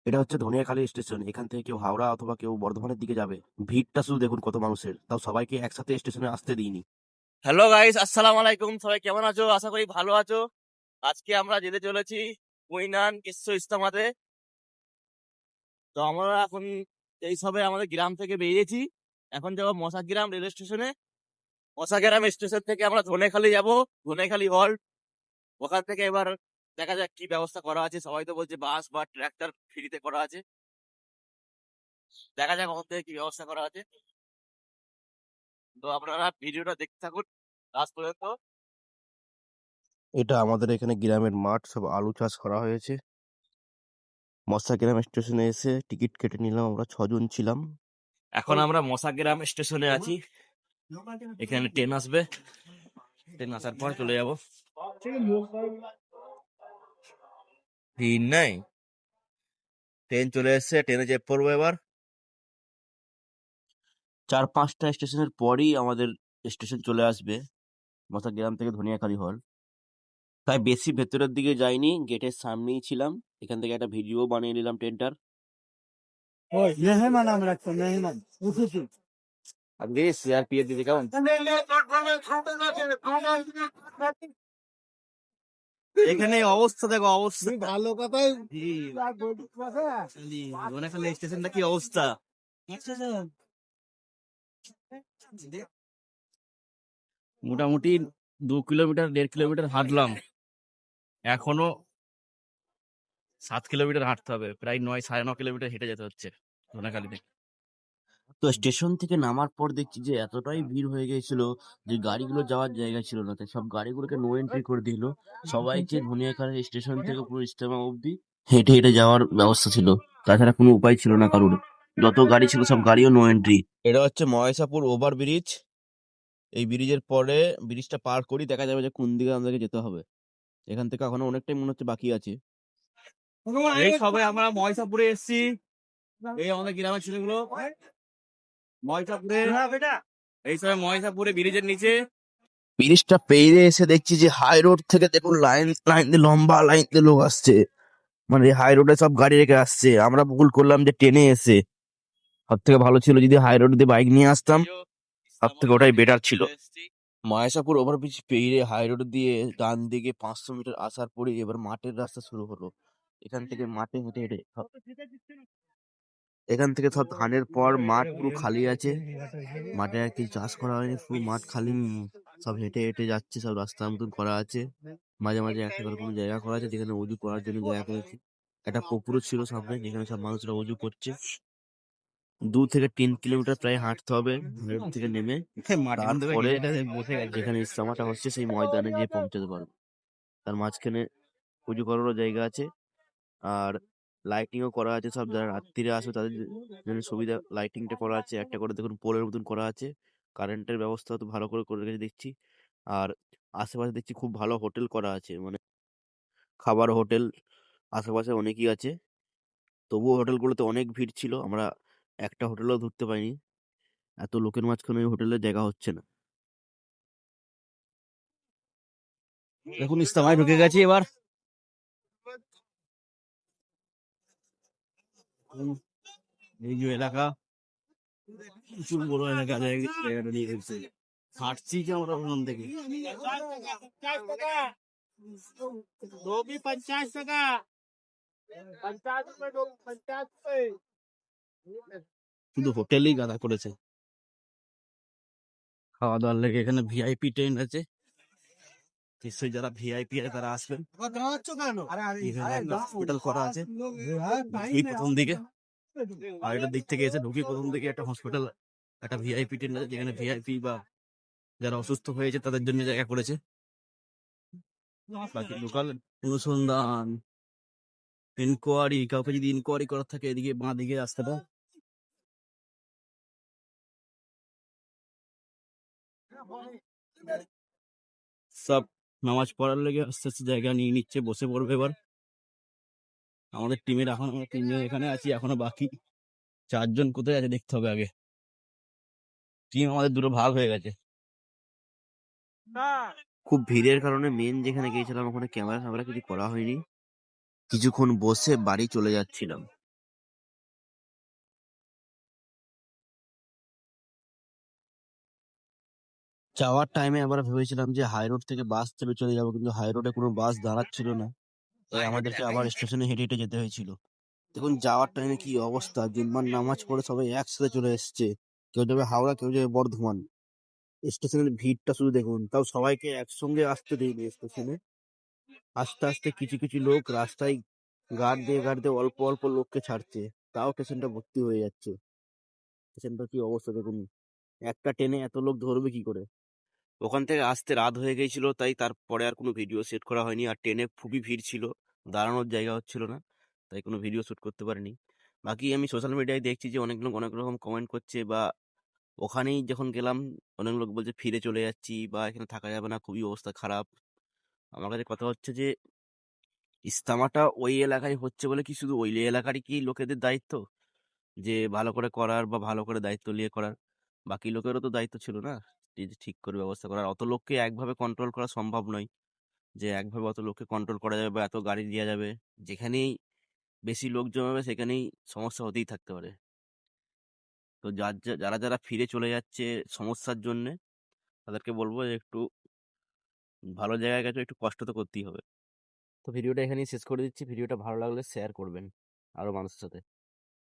এটা হচ্ছে ধনিয়াখালী স্টেশন। এখান থেকে কেউ হাওড়া অথবা কেউ বর্ধমানের দিকে যাবে, ভিড়টা শুধু দেখুন কত মানুষের, তাও সবাইকে একসাথে স্টেশনে আসতে দিইনি। হ্যালো গাইস, আসসালামু আলাইকুম। সবাই কেমন আছো? আশা করি ভালো আছো। আজকে আমরা যেতে চলেছি কুইনান বিশ্ব ইস্তেমাতে। তো আমরা এখন এই সবে আমাদের গ্রাম থেকে বেরিয়েছি। এখন যাবো মশাগ্রাম রেল স্টেশনে। মশাগ্রাম স্টেশন থেকে আমরা ধনেখালি যাব, ধনেখালি হল্ট। ওখান থেকে এবার দেখা যাক কি ব্যবস্থা করা আছে। সবাই তো বলছে বাস বা ট্রাক্টর ফ্রিতে করা আছে, দেখা যাক ওখান থেকে কি ব্যবস্থা করা আছে। তো আপনারা ভিডিওটা দেখতে থাকুন লাস্ট পর্যন্ত। এটা আমাদের এখানে গ্রামের মাঠ, সব আলু চাষ করা হয়েছে। মশাগ্রাম স্টেশনে এসে টিকিট কেটে নিলাম, আমরা 6 জন ছিলাম। এখন আমরা মশাগ্রাম স্টেশনে আছি। এখানে ট্রেন আসবে, ট্রেন আসার পর চলে যাব। ভিড় নাই, ট্রেন চলে এসছে, ট্রেনে চেপে পড়বো এবার। 4-5টা স্টেশনের পরই আমাদের স্টেশন চলে আসবে, মশাগ্রাম থেকে ধনিয়াখালী হল। তাই বেশি ভেতরের দিকে যাইনি, গেটের সামনেই ছিলাম। এখান থেকে একটা ভিডিও বানিয়ে নিলাম ট্রেনটার। ওই মেহমান আমরা তো মেহমান উঠেছি আগে সিআরপিএফ দিদি কেমন? এখানে অবস্থা দেখো, অবস্থা ভালো কথাই ধনিয়াখালী স্টেশনটা কি অবস্থা। মোটামুটি 2 কিলোমিটার 1.5 কিলোমিটার হাঁটলাম, এখনো 7 কিলোমিটার হাঁটতে হবে। প্রায় 9-9.5 কিলোমিটার হেঁটে যেতে হচ্ছে ধনেখালীতে। তো স্টেশন থেকে নামার পর দেখছি যে এতটাই ভিড় হয়ে গিয়েছিল যে গাড়িগুলো যাওয়ার জায়গা ছিল না, তাই সব গাড়িগুলোকে নো এন্ট্রি করে দিল। সবাইকে ধনিয়াখালী স্টেশন থেকে পুরো ইস্তেমা অব্দি হেঁটে হেঁটে যাওয়ার ব্যবস্থা ছিল, তাছাড়া কোনো উপায় ছিল না কারোর। যত গাড়ি ছিল সব গাড়িও নো এন্ট্রি। এটা হচ্ছে মহেশাপুর ওভার ব্রিজ। এই ব্রিজের পরে ব্রিজটা পার করি দেখা যাবে যে কোন দিকে আমাদেরকে যেতে হবে। এখান থেকে এখনো অনেকটাই মনে হচ্ছে বাকি আছে। এই সবে আমরা মহেশাপুরে এসেছি। এই আমাদের গ্রামের ছেলেগুলো মহেশাপুরে, এই সবে মহেশাপুরে ব্রিজের নিচে। ব্রিজটা পেরিয়ে এসে দেখছি যে হাই রোড থেকে দেখুন লাইন লাইন দিয়ে, লম্বা লাইন দিয়ে লোক আসছে। মানে হাই রোডে সব গাড়ি রেখে আসছে। আমরা ভুল করলাম যে ট্রেনে এসে, সব থেকে ভালো ছিল যদি হাই রোড দিয়ে বাইক নিয়ে আসতাম, সব থেকে ওটাই বেটার ছিল। মহেশাপুর ওভারব্রিজ পেরিয়ে হাই রোড দিয়ে ডান দিকে 500 মিটার আসার পরে এবার মাঠের রাস্তা শুরু হলো। এখান থেকে মাঠে হেঁটে হেঁটে এখান থেকে সব ধানের পর মাঠ পুরো খালি আছে, মাঠে আর কি চাষ করা হয়নি, পুরো মাঠ খালি। সব হেঁটে হেঁটে যাচ্ছে, সব রাস্তার মতন করা আছে। মাঝে মাঝে একটা করে কোনো জায়গা করা আছে যেখানে উজু করার জন্য জায়গা করেছে। একটা পুকুরও ছিল সামনে যেখানে সব মানুষরা উজু করছে। 2 থেকে 3 কিলোমিটার প্রায় হাঁটতে হবে রোড থেকে নেমে, তারপরে যেখানে ইস্তেমাটা হচ্ছে সেই ময়দানে গিয়ে পৌঁছাতে পারবো। তার মাঝখানে উজু করারও জায়গা আছে, আর লাইটিংও করা আছে। সব যারা রাত্রিরে আসবে তাদের জন্য সুবিধা, লাইটিংটা করা আছে। একটা করে দেখুন পোলের মতন করা আছে, কারেন্টের ব্যবস্থা তো ভালো করে করে রেখেছে দেখছি। আর আশেপাশে দেখছি খুব ভালো হোটেল করা আছে, মানে খাবার হোটেল আশেপাশে অনেকই আছে। তবুও হোটেলগুলোতে অনেক ভিড় ছিল, আমরা একটা হোটেলও ধরতে পারিনি, এত লোকের মাঝখানে ওই হোটেলের জায়গা হচ্ছে না। এখন ইস্তেমায় ঢুকে গেছি এবার। এই যে এলাকা, প্রচুর বড় এলাকা, জায়গাটা নিয়ে গেছে। হাঁটছি কি আমরা ওখান থেকে। गोभी 50 টাকা 50 रुपए 50 रुपए শুধু হোটেলেই গাদা করেছে। খাওয়া দাওয়ার লেগে এখানে ভিআইপি ট্রেন আছে, নিশ্চয়ই যারা ভিআইপি আছে তারা আসবেন। এখানে একটা হসপিটাল করা আছে ঢুকি প্রথম দিকে, আর এটার দিক থেকে এসে ঢুকি প্রথম দিকে একটা হসপিটাল, একটা ভিআইপি ট্রেন আছে যেখানে ভিআইপি বা যারা অসুস্থ হয়েছে তাদের জন্য জায়গা করেছে। বাকি লোকাল অনুসন্ধান, ইনকোয়ারি, কাউকে যদি ইনকোয়ারি করার থাকে এদিকে বাঁ দিকে রাস্তাটা। সব নামাজ পড়ার লেগে আস্তে আস্তে জায়গা নিয়ে নিচ্ছে, বসে পড়বে এবার। আমাদের টিমের এখন আমরা 3 জন এখানে আছি, এখনো বাকি 4 জন কোথায় আছে দেখতে হবে আগে। টিম আমাদের দুটো ভাগ হয়ে গেছে। খুব ভিড়ের কারণে মেন যেখানে গিয়েছিলাম ওখানে ক্যামেরা ফ্যামেরা কিছু করা হয়নি। কিছুক্ষণ বসে বাড়ি চলে যাচ্ছিলাম। যাওয়ার টাইমে আমরা ভেবেছিলাম যে হাই রোড থেকে বাস চেপে চলে যাবো, কিন্তু হাই রোডে কোনো বাস দাঁড়াচ্ছিল না, তাই আমাদেরকে আবার স্টেশনে হেঁটে হেঁটে যেতে হয়েছিল। দেখুন যাওয়ার টাইমে কি অবস্থা, জুম্মার নামাজ পড়ে সবাই একসাথে চলে এসছে, কেউ যাবে হাওড়া, কেউ যাবে বর্ধমান। স্টেশনের ভিড়টা শুধু দেখুন, তাও সবাইকে একসঙ্গে আসতে দেয়নি স্টেশনে। আস্তে আস্তে কিছু কিছু লোক রাস্তায় গার্ড দিয়ে অল্প অল্প লোককে ছাড়ছে, তাও স্টেশনটা ভর্তি হয়ে যাচ্ছে। স্টেশনটা কি অবস্থা দেখুন, একটা ট্রেনে এত লোক ধরবে কি করে। ওখান থেকে আসতে রাত হয়ে গেছিল, তাই তারপরে আর কোনো ভিডিও সেট করা হয়নি। আর ট্রেনে খুবই ভিড় ছিল, দাঁড়ানোর জায়গা হচ্ছিল না, তাই কোনো ভিডিও শুট করতে পারিনি। বাকি আমি সোশ্যাল মিডিয়ায় দেখছি যে অনেক লোক অনেক রকম কমেন্ট করছে, বা ওখানেই যখন গেলাম অনেক লোক বলছে ফিরে চলে যাচ্ছি, বা এখানে থাকা যাবে না, খুবই অবস্থা খারাপ। আমার কাছে কথা হচ্ছে যে ইস্তামাটা ওই এলাকায় হচ্ছে বলে কি শুধু ওই এলাকারই কি লোকেদের দায়িত্ব যে ভালো করে করার বা ভালো করে দায়িত্ব নিয়ে করার? বাকি লোকেরও তো দায়িত্ব ছিল না, এই যে ঠিক করে ব্যবস্থা করার। অত লোককে একভাবে কন্ট্রোল করা সম্ভব নয়, যে একভাবে অত লোককে কন্ট্রোল করা যাবে বা এত গাড়ি দেওয়া যাবে। যেখানেই বেশি লোক জমাবে সেখানেই সমস্যা হতেই থাকতে পারে। তো যারা যারা ফিরে চলে যাচ্ছে সমস্যার জন্যে, তাদেরকে বলবো যে একটু ভালো জায়গায় গেছো, একটু কষ্ট তো করতেই হবে। তো ভিডিওটা এখানেই শেষ করে দিচ্ছি। ভিডিওটা ভালো লাগলে শেয়ার করবেন আরো মানুষের সাথে।